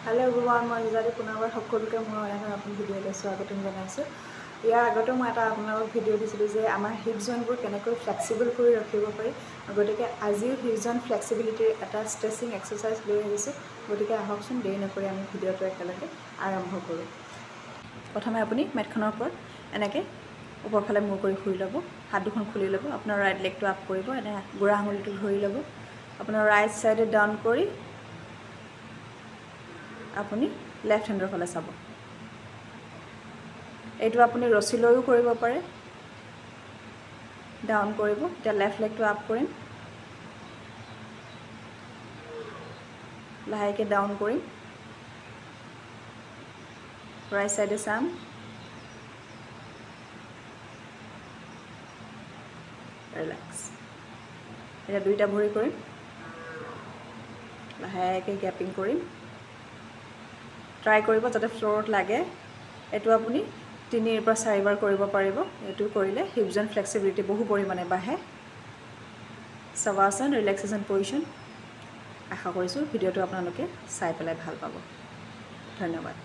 Hello everyone, মই জাৰি পুনৰবাৰ সকলোকে মোৰ এখন নতুন ভিডিঅ'লৈ স্বাগতম জনাইছোঁ। ইয়াৰ আগতে মই এটা আপোনালোকক ভিডিঅ' দিছিলোঁ যে আমাৰ হিপ জইনবোৰ কেনেকৈ ফ্লেক্সিবল কৰি ৰাখিব পাৰি। গতিকে আজিও হিপ জইন ফ্লেক্সিবিলিটিৰ এটা ষ্ট্ৰেচিং এক্সাৰচাইজ লৈ আহিছোঁ। গতিকে আহকচোন দেৰি নকৰি আমি ভিডিঅ'টো একেলগে আৰম্ভ কৰোঁ। প্ৰথমে আপুনি মেটখনৰ ওপৰত এনেকৈ ওপৰফালে মূৰ কৰি শুই ল'ব, হাত দুখন খুলি ল'ব, আপোনাৰ ৰাইট লেগটো আপ কৰিব, এনে বুঢ়া আঙুলিটো ধৰি ল'ব, আপোনাৰ ৰাইট ছাইডে ডাউন কৰি আপুনি লেফ্ট হেণ্ডৰ ফালে চাব। এইটো আপুনি ৰছী লৈও কৰিব পাৰে। ডাউন কৰিব, এতিয়া লেফ্ট লেগটো আপ কৰিম, লাহেকৈ ডাউন কৰিম, ৰাইট ছাইডে চাম, ৰিলেক্স। এতিয়া দুইটা ভৰি কৰিম, লাহেকৈ গেপিং কৰিম, ট্ৰাই কৰিব যাতে ফ্ল'ৰত লাগে। এইটো আপুনি 3 পৰা 4 বাৰ কৰিব পাৰিব। এইটো কৰিলে হিপ জইন ফ্লেক্সিবিলিটি বহু পৰিমাণে বাঢ়ে। Shavasana relaxation position. আশা কৰিছোঁ ভিডিঅ'টো আপোনালোকে চাই পেলাই ভাল পাব। ধন্যবাদ।